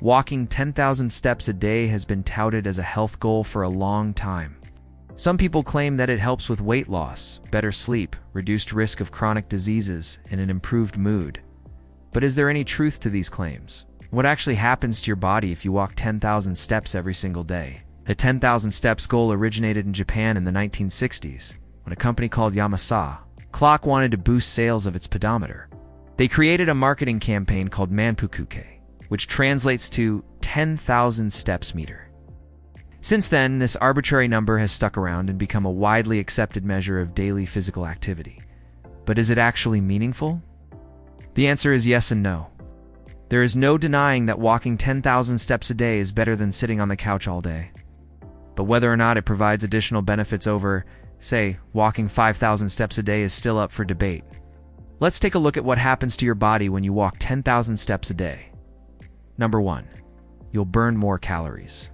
Walking 10,000 steps a day has been touted as a health goal for a long time. Some people claim that it helps with weight loss, better sleep, reduced risk of chronic diseases, and an improved mood. But is there any truth to these claims? What actually happens to your body if you walk 10,000 steps every single day? The 10,000 steps goal originated in Japan in the 1960s, when a company called Yamasa Clock wanted to boost sales of its pedometer. They created a marketing campaign called Manpukuke, which translates to 10,000 steps meter. Since then, this arbitrary number has stuck around and become a widely accepted measure of daily physical activity. But is it actually meaningful? The answer is yes and no. There is no denying that walking 10,000 steps a day is better than sitting on the couch all day. But whether or not it provides additional benefits over, say, walking 5,000 steps a day is still up for debate. Let's take a look at what happens to your body when you walk 10,000 steps a day. Number 1. You'll burn more calories.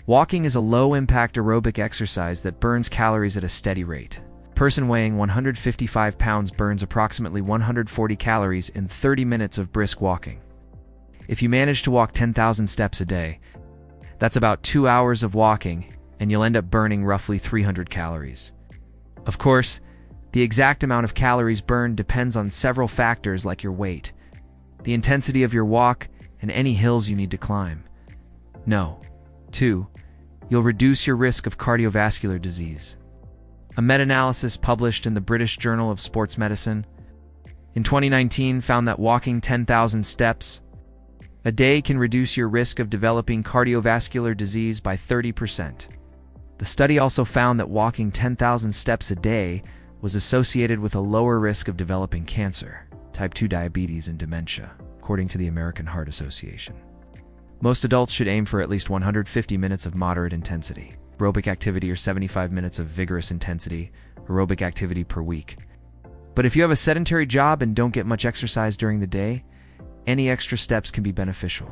Walking is a low-impact aerobic exercise that burns calories at a steady rate. A person weighing 155 pounds burns approximately 140 calories in 30 minutes of brisk walking. If you manage to walk 10,000 steps a day, that's about 2 hours of walking, and you'll end up burning roughly 300 calories. Of course, the exact amount of calories burned depends on several factors like your weight, the intensity of your walk, and any hills you need to climb. No. 2. You'll reduce your risk of cardiovascular disease. A meta-analysis published in the British Journal of Sports Medicine in 2019 found that walking 10,000 steps a day can reduce your risk of developing cardiovascular disease by 30%. The study also found that walking 10,000 steps a day was associated with a lower risk of developing cancer, type 2 diabetes, and dementia, according to the American Heart Association. Most adults should aim for at least 150 minutes of moderate intensity aerobic activity or 75 minutes of vigorous intensity aerobic activity per week. But if you have a sedentary job and don't get much exercise during the day, any extra steps can be beneficial.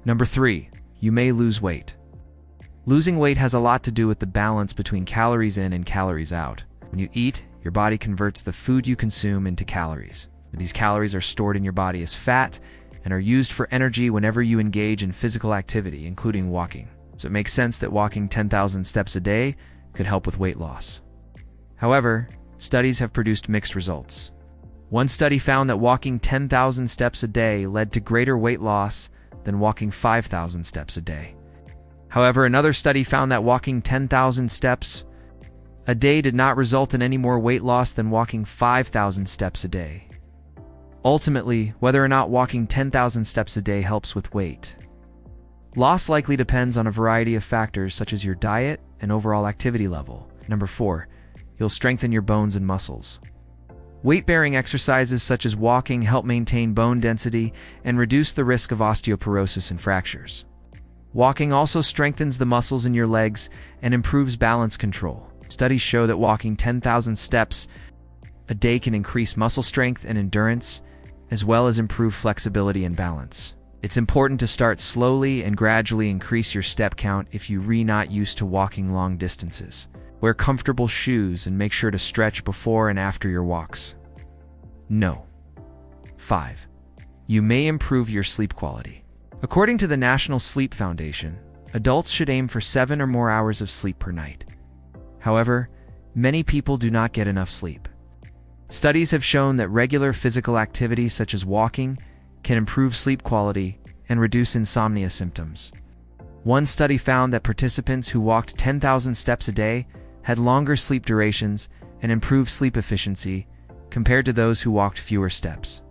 Number 3. You may lose weight. Losing weight has a lot to do with the balance between calories in and calories out. When you eat, your body converts the food you consume into calories. These calories are stored in your body as fat and are used for energy whenever you engage in physical activity, including walking. So it makes sense that walking 10,000 steps a day could help with weight loss. However, studies have produced mixed results. One study found that walking 10,000 steps a day led to greater weight loss than walking 5,000 steps a day. However, another study found that walking 10,000 steps a day did not result in any more weight loss than walking 5,000 steps a day. Ultimately, whether or not walking 10,000 steps a day helps with weight loss likely depends on a variety of factors such as your diet and overall activity level. Number 4. You'll strengthen your bones and muscles. Weight-bearing exercises such as walking help maintain bone density and reduce the risk of osteoporosis and fractures. Walking also strengthens the muscles in your legs and improves balance control. Studies show that walking 10,000 steps a day can increase muscle strength and endurance, as well as improve flexibility and balance. It's important to start slowly and gradually increase your step count if you're not used to walking long distances. Wear comfortable shoes and make sure to stretch before and after your walks. No. 5. You may improve your sleep quality. According to the National Sleep Foundation, adults should aim for 7 or more hours of sleep per night. However, many people do not get enough sleep. Studies have shown that regular physical activity such as walking can improve sleep quality and reduce insomnia symptoms. One study found that participants who walked 10,000 steps a day had longer sleep durations and improved sleep efficiency compared to those who walked fewer steps.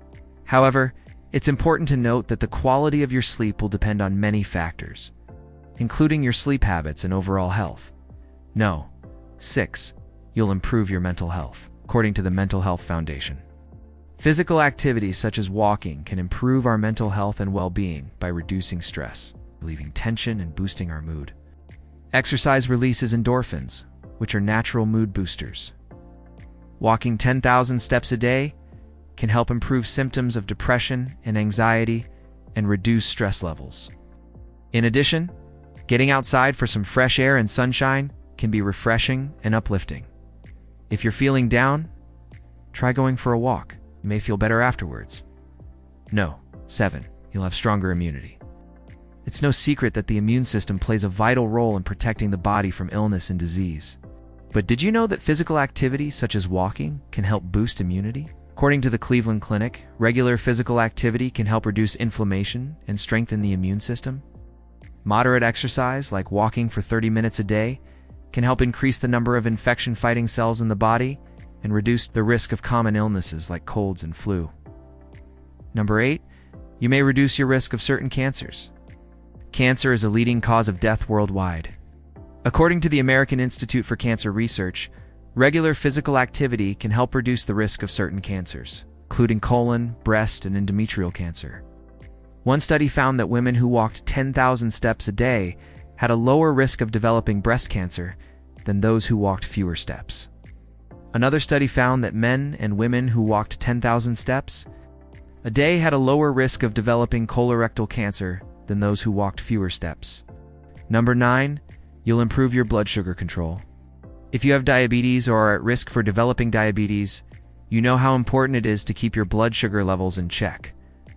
However, it's important to note that the quality of your sleep will depend on many factors, including your sleep habits and overall health. No. 6. You'll improve your mental health. According to the Mental Health Foundation, physical activities such as walking can improve our mental health and well-being by reducing stress, relieving tension, and boosting our mood. Exercise releases endorphins, which are natural mood boosters. Walking 10,000 steps a day can help improve symptoms of depression and anxiety and reduce stress levels. In addition, getting outside for some fresh air and sunshine can be refreshing and uplifting. If you're feeling down, try going for a walk. You may feel better afterwards. No. 7. You'll have stronger immunity. It's no secret that the immune system plays a vital role in protecting the body from illness and disease. But did you know that physical activity, such as walking, can help boost immunity? According to the Cleveland Clinic, regular physical activity can help reduce inflammation and strengthen the immune system. Moderate exercise, like walking for 30 minutes a day, can help increase the number of infection-fighting cells in the body and reduce the risk of common illnesses like colds and flu. Number 8, you may reduce your risk of certain cancers. Cancer is a leading cause of death worldwide. According to the American Institute for Cancer Research, regular physical activity can help reduce the risk of certain cancers, including colon, breast, and endometrial cancer. One study found that women who walked 10,000 steps a day had a lower risk of developing breast cancer than those who walked fewer steps. Another study found that men and women who walked 10,000 steps a day had a lower risk of developing colorectal cancer than those who walked fewer steps. Number 9, you'll improve your blood sugar control. If you have diabetes or are at risk for developing diabetes, you know how important it is to keep your blood sugar levels in check.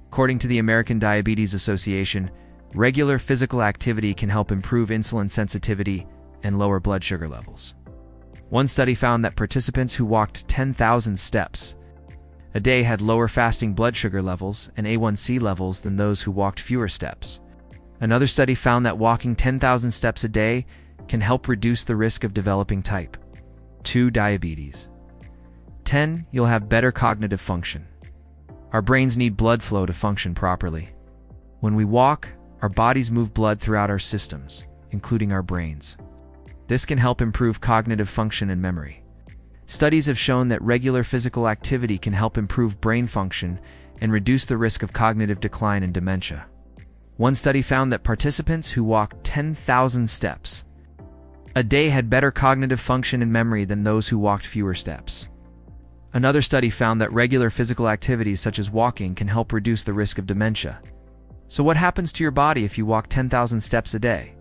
According to the American Diabetes Association, regular physical activity can help improve insulin sensitivity and lower blood sugar levels. One study found that participants who walked 10,000 steps a day had lower fasting blood sugar levels and A1C levels than those who walked fewer steps. Another study found that walking 10,000 steps a day can help reduce the risk of developing type 2 diabetes. 10, you'll have better cognitive function. Our brains need blood flow to function properly. When we walk, our bodies move blood throughout our systems, including our brains. This can help improve cognitive function and memory. Studies have shown that regular physical activity can help improve brain function and reduce the risk of cognitive decline and dementia. One study found that participants who walked 10,000 steps a day had better cognitive function and memory than those who walked fewer steps. Another study found that regular physical activities such as walking can help reduce the risk of dementia. So what happens to your body if you walk 10,000 steps a day?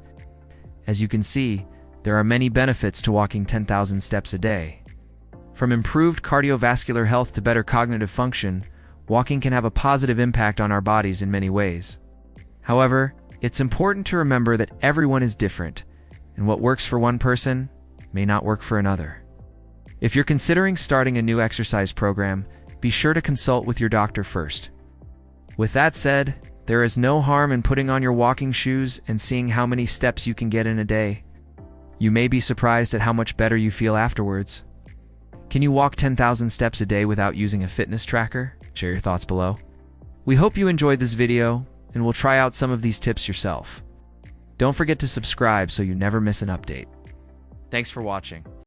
As you can see, there are many benefits to walking 10,000 steps a day. From improved cardiovascular health to better cognitive function, walking can have a positive impact on our bodies in many ways. However, it's important to remember that everyone is different, and what works for one person may not work for another. If you're considering starting a new exercise program, be sure to consult with your doctor first. With that said, there is no harm in putting on your walking shoes and seeing how many steps you can get in a day. You may be surprised at how much better you feel afterwards. Can you walk 10,000 steps a day without using a fitness tracker? Share your thoughts below. We hope you enjoyed this video, and will try out some of these tips yourself. Don't forget to subscribe so you never miss an update. Thanks for watching.